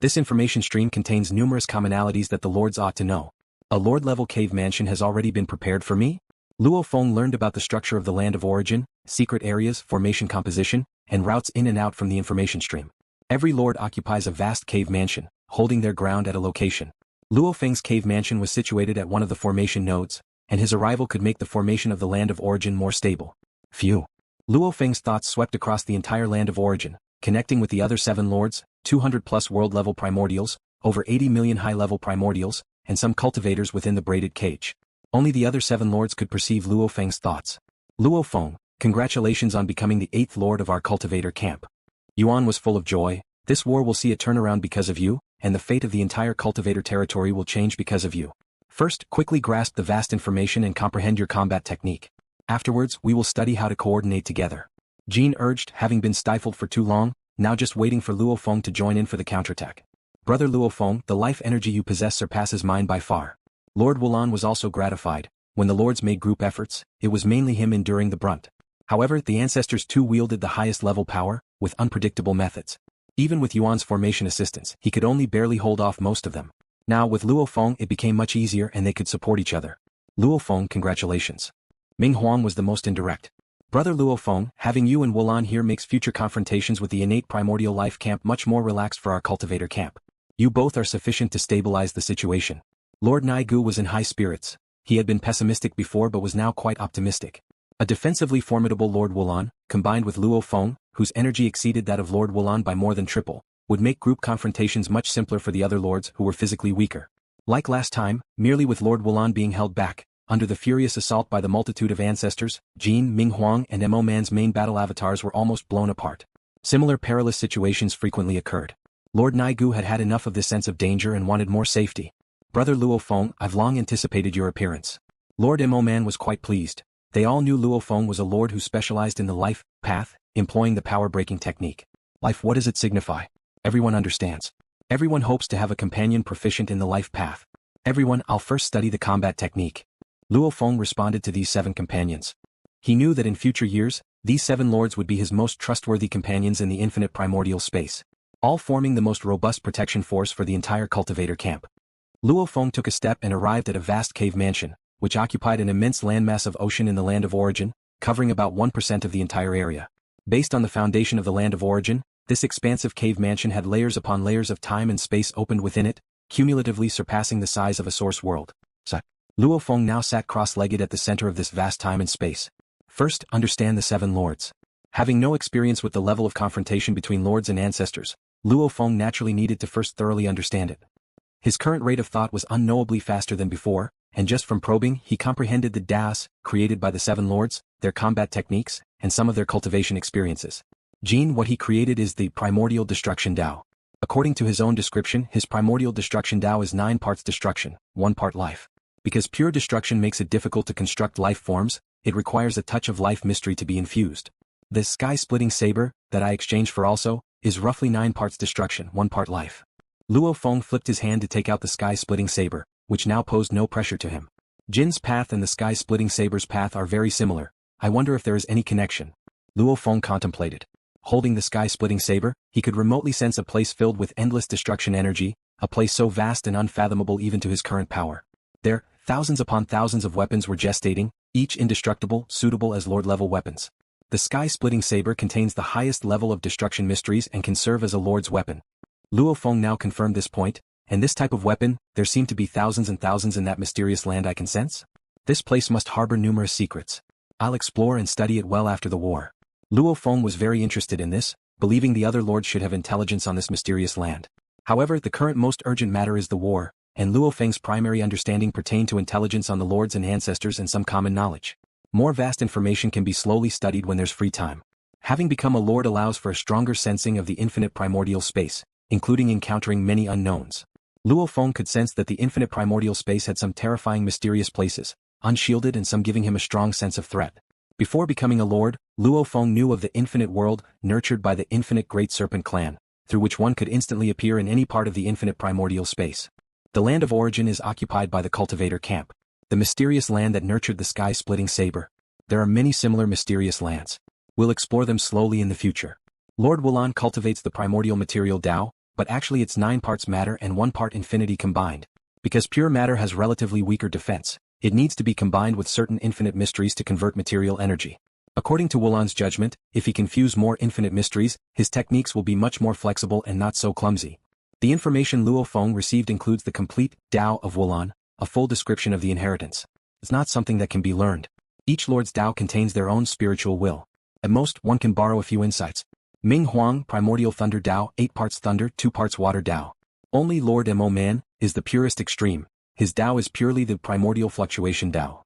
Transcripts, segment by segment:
This information stream contains numerous commonalities that the lords ought to know. A lord-level cave mansion has already been prepared for me? Luo Feng learned about the structure of the land of origin, secret areas, formation composition, and routes in and out from the information stream. Every lord occupies a vast cave mansion, holding their ground at a location. Luo Feng's cave mansion was situated at one of the formation nodes, and his arrival could make the formation of the land of origin more stable. Phew. Luo Feng's thoughts swept across the entire land of origin, connecting with the other 7 lords, 200+ world-level primordials, over 80 million high-level primordials, and some cultivators within the braided cage. Only the other 7 lords could perceive Luo Feng's thoughts. Luo Feng, congratulations on becoming the 8th lord of our Cultivator Camp. Yuan was full of joy. This war will see a turnaround because of you, and the fate of the entire Cultivator Territory will change because of you. First, quickly grasp the vast information and comprehend your combat technique. Afterwards, we will study how to coordinate together. Jean urged, having been stifled for too long, now just waiting for Luo Feng to join in for the counterattack. Brother Luo Feng, the life energy you possess surpasses mine by far. Lord Wulan was also gratified. When the lords made group efforts, it was mainly him enduring the brunt. However, the ancestors too wielded the highest level power, with unpredictable methods. Even with Yuan's formation assistance, he could only barely hold off most of them. Now with Luo Feng it became much easier and they could support each other. Luo Feng, congratulations. Ming Huang was the most indirect. Brother Luo Feng, having you and Wulan here makes future confrontations with the Innate Primordial Life Camp much more relaxed for our Cultivator Camp. You both are sufficient to stabilize the situation. Lord Naigu was in high spirits. He had been pessimistic before but was now quite optimistic. A defensively formidable Lord Wulan, combined with Luo Feng, whose energy exceeded that of Lord Wulan by more than triple, would make group confrontations much simpler for the other lords who were physically weaker. Like last time, merely with Lord Wulan being held back, under the furious assault by the multitude of ancestors, Jin, Ming Huang and Mo Man's main battle avatars were almost blown apart. Similar perilous situations frequently occurred. Lord Naigu had had enough of this sense of danger and wanted more safety. Brother Luo Feng, I've long anticipated your appearance. Lord Mo Man was quite pleased. They all knew Luo Feng was a lord who specialized in the life path, employing the power-breaking technique. Life, what does it signify? Everyone understands. Everyone hopes to have a companion proficient in the life path. Everyone, I'll first study the combat technique. Luo Feng responded to these 7 companions. He knew that in future years, these 7 lords would be his most trustworthy companions in the infinite primordial space, all forming the most robust protection force for the entire Cultivator Camp. Luo Feng took a step and arrived at a vast cave mansion, which occupied an immense landmass of ocean in the land of origin, covering about 1% of the entire area. Based on the foundation of the land of origin, this expansive cave mansion had layers upon layers of time and space opened within it, cumulatively surpassing the size of a source world. Luo Feng now sat cross-legged at the center of this vast time and space. First, understand the 7 lords. Having no experience with the level of confrontation between lords and ancestors, Luo Feng naturally needed to first thoroughly understand it. His current rate of thought was unknowably faster than before, and just from probing he comprehended the Daos created by the 7 lords, their combat techniques, and some of their cultivation experiences. Jin, what he created is the Primordial Destruction Dao. According to his own description, his Primordial Destruction Dao is 9 parts destruction, 1 part life. Because pure destruction makes it difficult to construct life forms, it requires a touch of life mystery to be infused. The sky-splitting saber, that I exchanged for also, is roughly 9 parts destruction, 1 part life. Luo Feng flipped his hand to take out the sky-splitting saber, which now posed no pressure to him. Jin's path and the sky-splitting saber's path are very similar. I wonder if there is any connection. Luo Feng contemplated. Holding the sky-splitting saber, he could remotely sense a place filled with endless destruction energy, a place so vast and unfathomable even to his current power. There, thousands upon thousands of weapons were gestating, each indestructible, suitable as lord-level weapons. The sky-splitting saber contains the highest level of destruction mysteries and can serve as a lord's weapon. Luo Feng now confirmed this point, and this type of weapon, there seem to be thousands and thousands in that mysterious land I can sense. This place must harbor numerous secrets. I'll explore and study it well after the war. Luo Feng was very interested in this, believing the other lords should have intelligence on this mysterious land. However, the current most urgent matter is the war, and LuoFeng's primary understanding pertained to intelligence on the lords and ancestors and some common knowledge. More vast information can be slowly studied when there's free time. Having become a lord allows for a stronger sensing of the infinite primordial space, including encountering many unknowns. Luo Feng could sense that the infinite primordial space had some terrifying mysterious places, unshielded and some giving him a strong sense of threat. Before becoming a lord, Luo Feng knew of the infinite world, nurtured by the infinite Great Serpent clan, through which one could instantly appear in any part of the infinite primordial space. The land of origin is occupied by the Cultivator Camp, the mysterious land that nurtured the sky-splitting saber. There are many similar mysterious lands. We'll explore them slowly in the future. Lord Wulan cultivates the Primordial Material Dao, but actually it's 9 parts matter and 1 part infinity combined. Because pure matter has relatively weaker defense, it needs to be combined with certain infinite mysteries to convert material energy. According to Wulan's judgment, if he can fuse more infinite mysteries, his techniques will be much more flexible and not so clumsy. The information Luo Feng received includes the complete Dao of Wulan, a full description of the inheritance. It's not something that can be learned. Each Lord's Dao contains their own spiritual will. At most, one can borrow a few insights. Ming Huang, Primordial Thunder Dao, 8 parts thunder, 2 parts water Dao. Only Lord Mo Man is the purest extreme. His Dao is purely the Primordial Fluctuation Dao.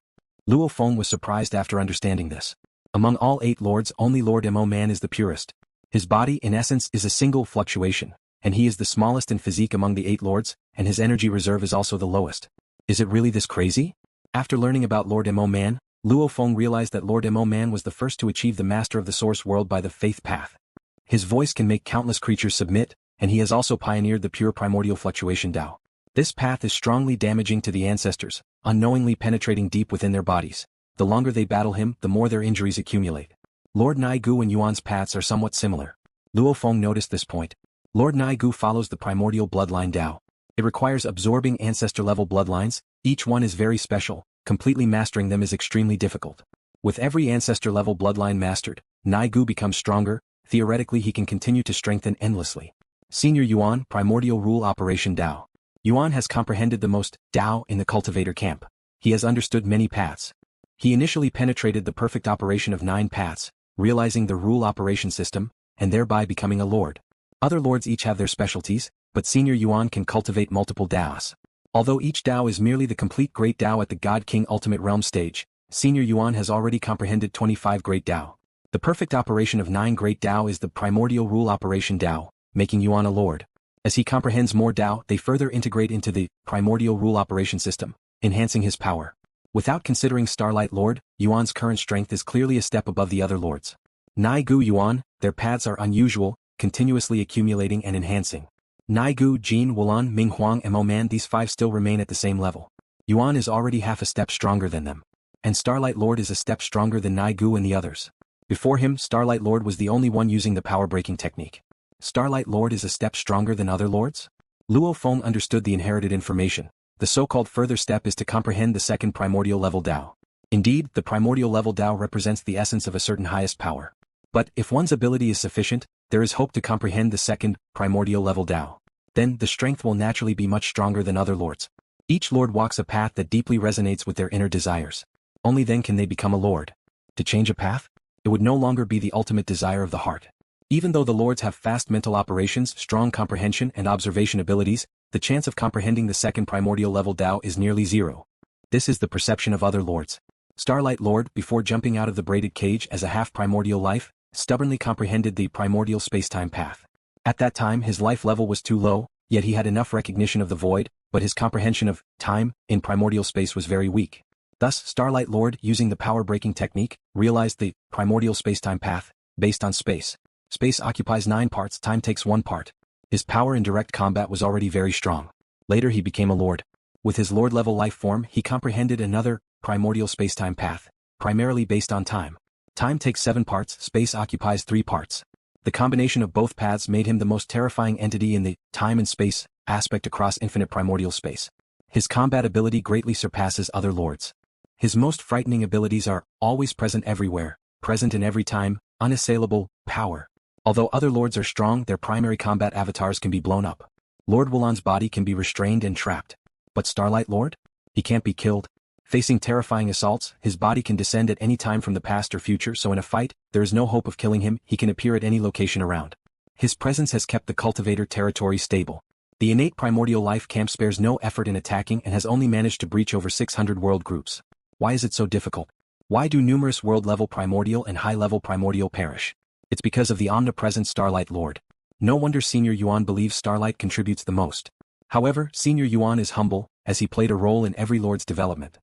Luo Feng was surprised after understanding this. Among all 8 lords, only Lord Mo Man is the purest. His body, in essence, is a single fluctuation, and he is the smallest in physique among the 8 lords, and his energy reserve is also the lowest. Is it really this crazy? After learning about Lord Mo Man, Luo Feng realized that Lord Mo Man was the first to achieve the master of the source world by the faith path. His voice can make countless creatures submit, and he has also pioneered the pure Primordial Fluctuation Dao. This path is strongly damaging to the ancestors, unknowingly penetrating deep within their bodies. The longer they battle him, the more their injuries accumulate. Lord Naigu and Yuan's paths are somewhat similar. Luo Feng noticed this point. Lord Naigu follows the Primordial Bloodline Dao. It requires absorbing ancestor-level bloodlines. Each one is very special. Completely mastering them is extremely difficult. With every ancestor-level bloodline mastered, Naigu becomes stronger. Theoretically he can continue to strengthen endlessly. Senior Yuan, Primordial Rule Operation Dao. Yuan has comprehended the most Dao in the Cultivator Camp. He has understood many paths. He initially penetrated the perfect operation of 9 paths, realizing the rule operation system, and thereby becoming a lord. Other lords each have their specialties, but Senior Yuan can cultivate multiple Daos. Although each Dao is merely the complete Great Dao at the God King Ultimate Realm stage, Senior Yuan has already comprehended 25 Great Dao. The perfect operation of 9 Great Dao is the Primordial Rule Operation Dao, making Yuan a lord. As he comprehends more Dao, they further integrate into the Primordial Rule Operation system, enhancing his power. Without considering Starlight Lord, Yuan's current strength is clearly a step above the other lords. Naigu Yuan, their paths are unusual, continuously accumulating and enhancing. Naigu, Jin, Wulan, Ming Huang and Mo Man, these 5 still remain at the same level. Yuan is already half a step stronger than them. And Starlight Lord is a step stronger than Naigu and the others. Before him, Starlight Lord was the only one using the power-breaking technique. Starlight Lord is a step stronger than other lords? Luo Feng understood the inherited information. The so-called further step is to comprehend the second primordial level Dao. Indeed, the primordial level Dao represents the essence of a certain highest power. But, if one's ability is sufficient, there is hope to comprehend the second primordial level Dao. Then, the strength will naturally be much stronger than other lords. Each lord walks a path that deeply resonates with their inner desires. Only then can they become a lord. To change a path? It would no longer be the ultimate desire of the heart. Even though the lords have fast mental operations, strong comprehension and observation abilities, the chance of comprehending the second primordial level Dao is nearly zero. This is the perception of other lords. Starlight Lord, before jumping out of the braided cage as a half-primordial life, stubbornly comprehended the Primordial Space-Time Path. At that time his life level was too low, yet he had enough recognition of the void, but his comprehension of time in primordial space was very weak. Thus, Starlight Lord, using the power-breaking technique, realized the Primordial Space-Time Path, based on space. Space occupies 9 parts, time takes 1 part. His power in direct combat was already very strong. Later he became a lord. With his lord-level life form he comprehended another Primordial Space-Time Path, primarily based on time. Time takes 7 parts, space occupies 3 parts. The combination of both paths made him the most terrifying entity in the time and space aspect across infinite primordial space. His combat ability greatly surpasses other lords. His most frightening abilities are always present everywhere, present in every time, unassailable, power. Although other lords are strong, their primary combat avatars can be blown up. Lord Wulan's body can be restrained and trapped. But Starlight Lord? He can't be killed. Facing terrifying assaults, his body can descend at any time from the past or future, so in a fight, there is no hope of killing him, he can appear at any location around. His presence has kept the Cultivator Territory stable. The Innate Primordial Life Camp spares no effort in attacking and has only managed to breach over 600 world groups. Why is it so difficult? Why do numerous world-level primordial and high-level primordial perish? It's because of the omnipresent Starlight Lord. No wonder Senior Yuan believes Starlight contributes the most. However, Senior Yuan is humble, as he played a role in every lord's development.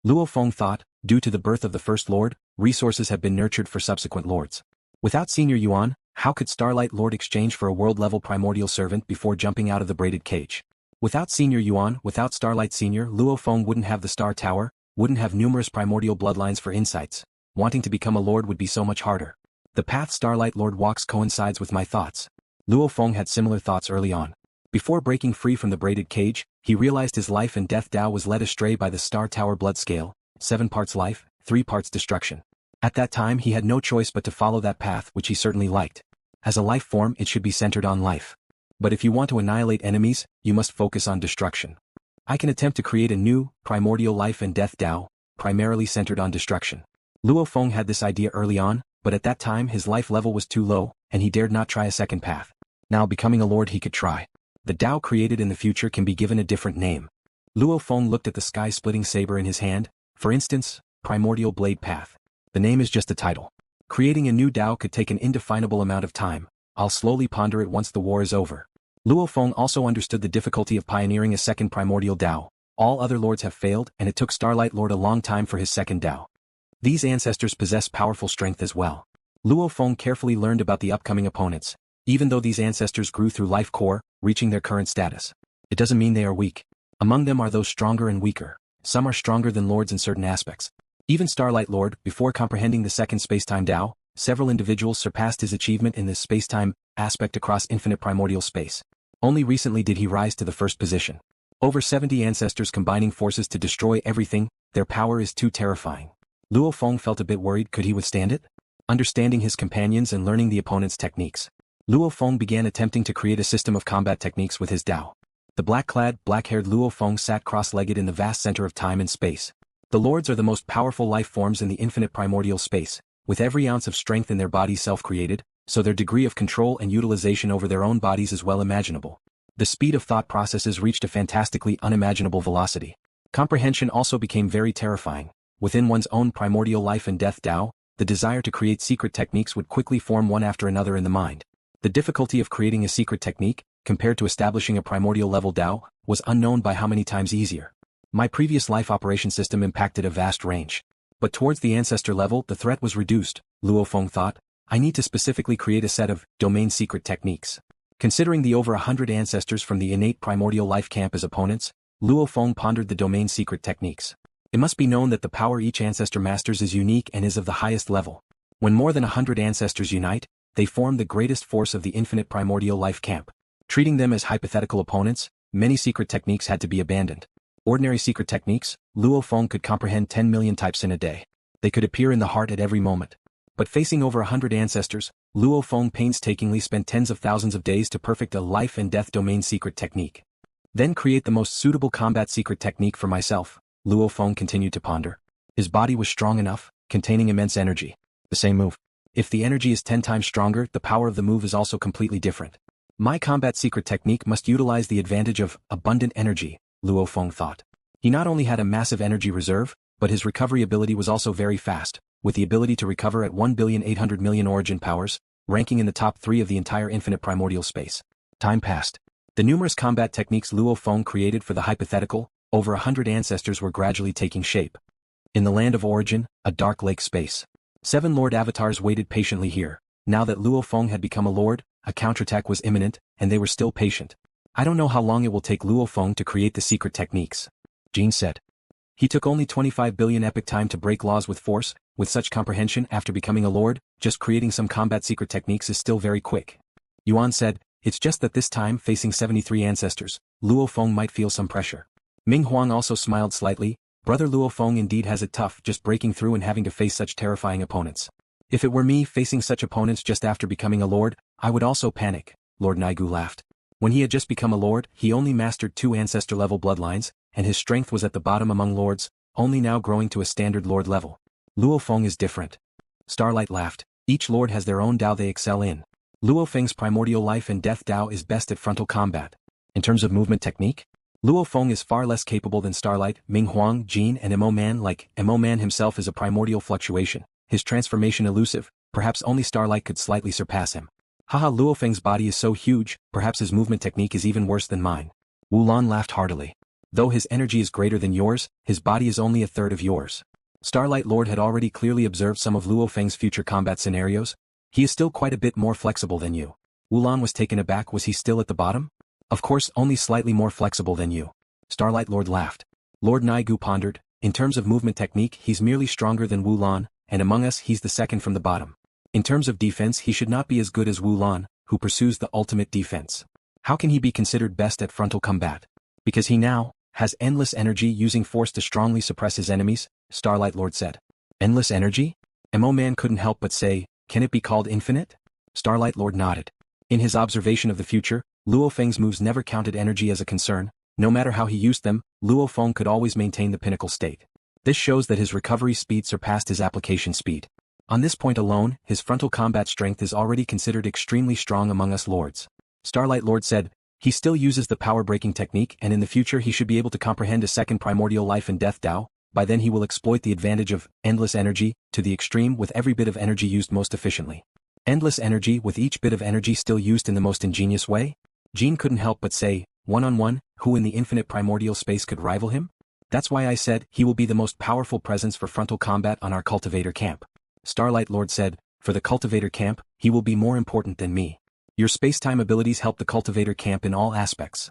Luo Feng thought, due to the birth of the first lord, resources have been nurtured for subsequent lords. Without Senior Yuan, how could Starlight Lord exchange for a world-level primordial servant before jumping out of the braided cage? Without Senior Yuan, without Starlight Senior, Luo Feng wouldn't have the Star Tower, wouldn't have numerous primordial bloodlines for insights. Wanting to become a lord would be so much harder. The path Starlight Lord walks coincides with my thoughts. Luo Feng had similar thoughts early on. Before breaking free from the braided cage, he realized his life and death Dao was led astray by the Star Tower blood scale, 7 parts life, 3 parts destruction. At that time he had no choice but to follow that path which he certainly liked. As a life form it should be centered on life. But if you want to annihilate enemies, you must focus on destruction. I can attempt to create a new, primordial life and death Dao, primarily centered on destruction. Luo Feng had this idea early on, but at that time his life level was too low, and he dared not try a second path. Now becoming a lord he could try. The Dao created in the future can be given a different name. Luo Feng looked at the sky-splitting saber in his hand, for instance, Primordial Blade Path. The name is just a title. Creating a new Dao could take an indefinable amount of time. I'll slowly ponder it once the war is over. Luo Feng also understood the difficulty of pioneering a second primordial Dao. All other lords have failed, and it took Starlight Lord a long time for his second Dao. These ancestors possess powerful strength as well. Luo Feng carefully learned about the upcoming opponents. Even though these ancestors grew through life core, reaching their current status, it doesn't mean they are weak. Among them are those stronger and weaker. Some are stronger than lords in certain aspects. Even Starlight Lord, before comprehending the second space-time Dao, several individuals surpassed his achievement in this space-time aspect across infinite primordial space. Only recently did he rise to the first position. Over 70 ancestors combining forces to destroy everything, their power is too terrifying. Luo Feng felt a bit worried. Could he withstand it? Understanding his companions and learning the opponent's techniques, Luo Feng began attempting to create a system of combat techniques with his Dao. The black-clad, black-haired Luo Feng sat cross-legged in the vast center of time and space. The lords are the most powerful life forms in the infinite primordial space, with every ounce of strength in their bodies self-created, so their degree of control and utilization over their own bodies is well imaginable. The speed of thought processes reached a fantastically unimaginable velocity. Comprehension also became very terrifying. Within one's own primordial life and death Dao, the desire to create secret techniques would quickly form one after another in the mind. The difficulty of creating a secret technique, compared to establishing a primordial level Dao, was unknown by how many times easier. My previous life operation system impacted a vast range. But towards the ancestor level the threat was reduced, Luo Feng thought. I need to specifically create a set of domain secret techniques. Considering the over 100 ancestors from the Innate Primordial Life Camp as opponents, Luo Feng pondered the domain secret techniques. It must be known that the power each ancestor masters is unique and is of the highest level. When more than 100 ancestors unite, they form the greatest force of the Infinite Primordial Life Camp. Treating them as hypothetical opponents, many secret techniques had to be abandoned. Ordinary secret techniques, Luo Feng could comprehend 10 million types in a day. They could appear in the heart at every moment. But facing over 100 ancestors, Luo Feng painstakingly spent tens of thousands of days to perfect a life and death domain secret technique. Then create the most suitable combat secret technique for myself, Luo Feng continued to ponder. His body was strong enough, containing immense energy. The same move. If the energy is 10 times stronger, the power of the move is also completely different. My combat secret technique must utilize the advantage of abundant energy, Luo Feng thought. He not only had a massive energy reserve, but his recovery ability was also very fast, with the ability to recover at 1,800,000,000 origin powers, ranking in the top 3 of the entire infinite primordial space. Time passed. The numerous combat techniques Luo Feng created for the hypothetical, over 100 ancestors were gradually taking shape. In the land of origin, a dark lake space. 7 Lord Avatars waited patiently here. Now that Luo Feng had become a lord, a counterattack was imminent, and they were still patient. I don't know how long it will take Luo Feng to create the secret techniques, Jean said. He took only 25 billion epic time to break laws with force. With such comprehension after becoming a lord, just creating some combat secret techniques is still very quick. Yuan said, it's just that this time facing 73 ancestors, Luo Feng might feel some pressure. Ming Huang also smiled slightly. Brother Luo Feng indeed has it tough just breaking through and having to face such terrifying opponents. If it were me facing such opponents just after becoming a lord, I would also panic, Lord Naigu laughed. When he had just become a lord, he only mastered 2 ancestor-level bloodlines, and his strength was at the bottom among lords, only now growing to a standard lord level. Luo Feng is different. Starlight laughed. Each lord has their own Dao they excel in. Luo Feng's primordial life and death Dao is best at frontal combat. In terms of movement technique, Luo Feng is far less capable than Starlight, Ming Huang, Jean and Mo Man. Like, Mo Man himself is a primordial fluctuation, his transformation elusive, perhaps only Starlight could slightly surpass him. Haha, Luo Feng's body is so huge, perhaps his movement technique is even worse than mine. Wulan laughed heartily. Though his energy is greater than yours, his body is only a third of yours. Starlight Lord had already clearly observed some of Luo Feng's future combat scenarios. He is still quite a bit more flexible than you. Wulan was taken aback. Was he still at the bottom? Of course, only slightly more flexible than you. Starlight Lord laughed. Lord Naigu pondered. In terms of movement technique, he's merely stronger than Wulan, and among us he's the second from the bottom. In terms of defense, he should not be as good as Wulan, who pursues the ultimate defense. How can he be considered best at frontal combat? Because he now has endless energy using force to strongly suppress his enemies, Starlight Lord said. Endless energy? Mo Man couldn't help but say, can it be called infinite? Starlight Lord nodded. In his observation of the future, Luo Feng's moves never counted energy as a concern. No matter how he used them, Luo Feng could always maintain the pinnacle state. This shows that his recovery speed surpassed his application speed. On this point alone, his frontal combat strength is already considered extremely strong among us lords. Starlight Lord said, he still uses the power-breaking technique and in the future he should be able to comprehend a second primordial life and death Dao. By then he will exploit the advantage of endless energy to the extreme with every bit of energy used most efficiently. Endless energy with each bit of energy still used in the most ingenious way? Jean couldn't help but say, one-on-one, who in the infinite primordial space could rival him? That's why I said he will be the most powerful presence for frontal combat on our Cultivator Camp. Starlight Lord said, for the Cultivator Camp, he will be more important than me. Your space-time abilities help the Cultivator Camp in all aspects.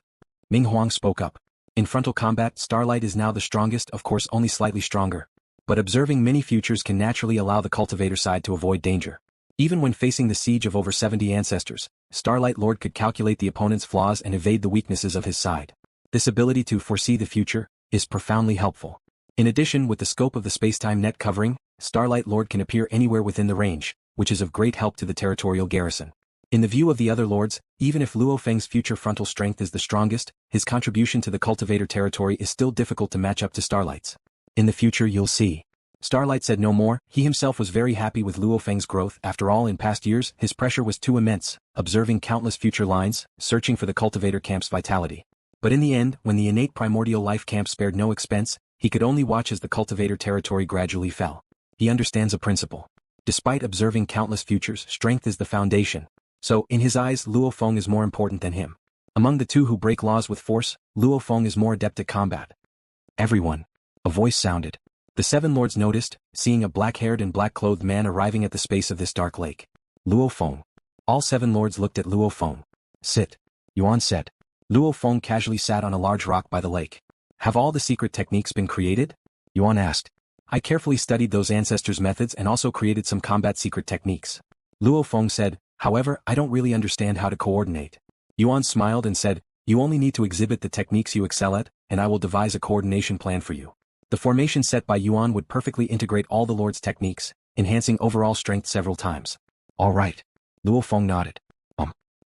Ming Huang spoke up. In frontal combat, Starlight is now the strongest, of course only slightly stronger. But observing many futures can naturally allow the cultivator side to avoid danger. Even when facing the siege of over 70 ancestors, Starlight Lord could calculate the opponent's flaws and evade the weaknesses of his side. This ability to foresee the future is profoundly helpful. In addition, with the scope of the space-time net covering, Starlight Lord can appear anywhere within the range, which is of great help to the territorial garrison. In the view of the other lords, even if Luo Feng's future frontal strength is the strongest, his contribution to the Cultivator Territory is still difficult to match up to Starlight's. In the future you'll see. Starlight said no more. He himself was very happy with Luo Feng's growth. After all, in past years, his pressure was too immense, observing countless future lines, searching for the Cultivator Camp's vitality. But in the end, when the Innate Primordial Life Camp spared no expense, he could only watch as the Cultivator Territory gradually fell. He understands a principle. Despite observing countless futures, strength is the foundation. So, in his eyes, Luo Feng is more important than him. Among the two who break laws with force, Luo Feng is more adept at combat. Everyone. A voice sounded. The seven lords noticed, seeing a black-haired and black-clothed man arriving at the space of this dark lake. Luo Feng. All seven lords looked at Luo Feng. Sit. Yuan said. Luo Feng casually sat on a large rock by the lake. Have all the secret techniques been created? Yuan asked. I carefully studied those ancestors' methods and also created some combat secret techniques. Luo Feng said, however, I don't really understand how to coordinate. Yuan smiled and said, you only need to exhibit the techniques you excel at, and I will devise a coordination plan for you. The formation set by Yuan would perfectly integrate all the Lord's techniques, enhancing overall strength several times. All right. Luo Feng nodded.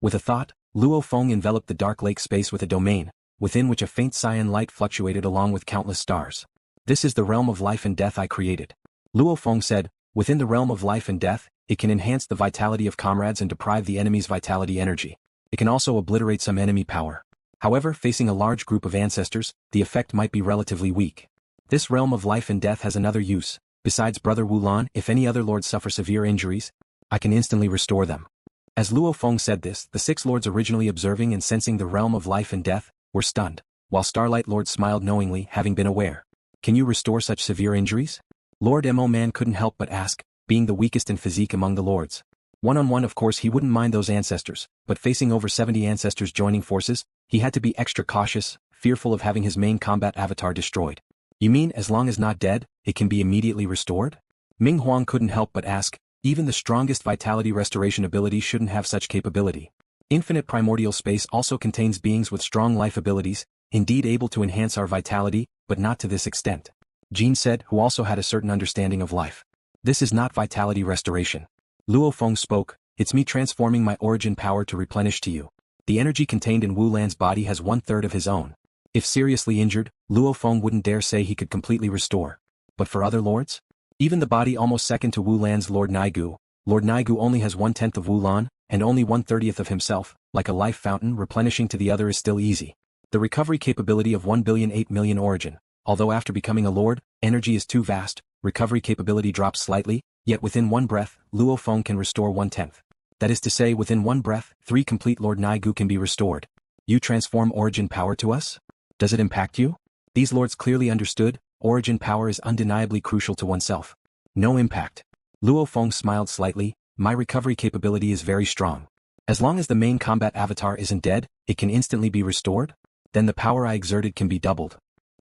With a thought, Luo Feng enveloped the dark lake space with a domain, within which a faint cyan light fluctuated along with countless stars. This is the realm of life and death I created. Luo Feng said, within the realm of life and death, it can enhance the vitality of comrades and deprive the enemy's vitality energy. It can also obliterate some enemy power. However, facing a large group of ancestors, the effect might be relatively weak. This realm of life and death has another use. Besides Brother Wulan, if any other lords suffer severe injuries, I can instantly restore them. As Luo Feng said this, the six lords originally observing and sensing the realm of life and death were stunned, while Starlight Lord smiled knowingly, having been aware. Can you restore such severe injuries? Lord Mo Man couldn't help but ask, being the weakest in physique among the lords. One-on-one, of course, he wouldn't mind those ancestors, but facing over 70 ancestors joining forces, he had to be extra cautious, fearful of having his main combat avatar destroyed. You mean as long as not dead, it can be immediately restored? Ming Huang couldn't help but ask, even the strongest vitality restoration ability shouldn't have such capability. Infinite primordial space also contains beings with strong life abilities, indeed able to enhance our vitality, but not to this extent. Jean said, who also had a certain understanding of life. This is not vitality restoration. Luo Feng spoke, it's me transforming my origin power to replenish to you. The energy contained in Wulan's body has 1/3 of his own. If seriously injured, Luo Feng wouldn't dare say he could completely restore. But for other lords? Even the body almost second to Wulan's Lord Naigu only has 1/10 of Wulan, and only 1/30 of himself, like a life fountain replenishing to the other is still easy. The recovery capability of 1,008,000,000 origin, although after becoming a lord, energy is too vast, recovery capability drops slightly, yet within one breath, Luo Feng can restore 1/10. That is to say, within one breath, 3 complete Lord Naigu can be restored. You transform origin power to us? Does it impact you? These lords clearly understood, origin power is undeniably crucial to oneself. No impact. Luo Feng smiled slightly, my recovery capability is very strong. As long as the main combat avatar isn't dead, it can instantly be restored? Then the power I exerted can be doubled.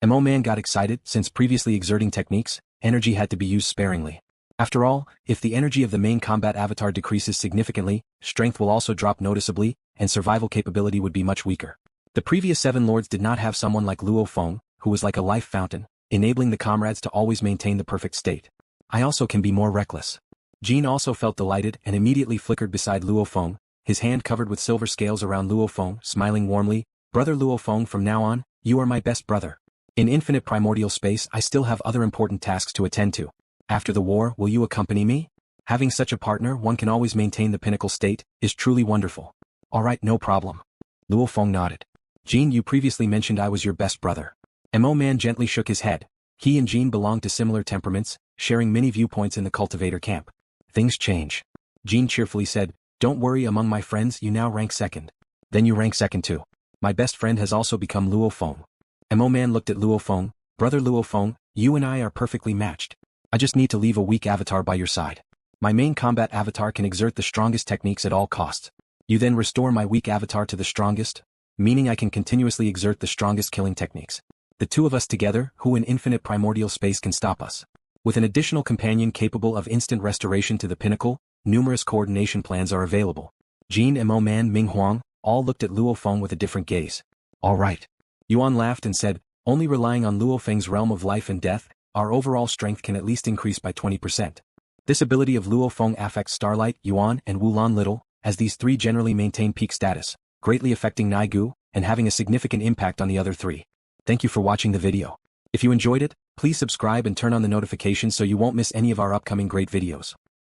Mo Man got excited, since previously exerting techniques, energy had to be used sparingly. After all, if the energy of the main combat avatar decreases significantly, strength will also drop noticeably, and survival capability would be much weaker. The previous 7 lords did not have someone like Luo Feng, who was like a life fountain, enabling the comrades to always maintain the perfect state. I also can be more reckless. Jean also felt delighted and immediately flickered beside Luo Feng, his hand covered with silver scales around Luo Feng, smiling warmly. Brother Luo Feng, from now on, you are my best brother. In infinite primordial space I still have other important tasks to attend to. After the war, will you accompany me? Having such a partner one can always maintain the pinnacle state, is truly wonderful. Alright, no problem. Luo Feng nodded. Jean, you previously mentioned I was your best brother. Mo Man gently shook his head. He and Jean belonged to similar temperaments, sharing many viewpoints in the Cultivator Camp. Things change. Jean cheerfully said, don't worry, among my friends you now rank second. Then you rank second too. My best friend has also become Luo Feng. Mo Man looked at Luo Feng. Brother Luo Feng, you and I are perfectly matched. I just need to leave a weak avatar by your side. My main combat avatar can exert the strongest techniques at all costs. You then restore my weak avatar to the strongest, meaning I can continuously exert the strongest killing techniques. The two of us together, who in infinite primordial space can stop us? With an additional companion capable of instant restoration to the pinnacle, numerous coordination plans are available. Jean, Mo Man, Ming, Huang, all looked at Luo Feng with a different gaze. All right. Yuan laughed and said, only relying on LuoFeng's realm of life and death, our overall strength can at least increase by 20%. This ability of Luo Feng affects Starlight, Yuan, and Wulan little, as these 3 generally maintain peak status, greatly affecting Naigu, and having a significant impact on the other 3. Thank you for watching the video. If you enjoyed it, please subscribe and turn on the notifications so you won't miss any of our upcoming great videos.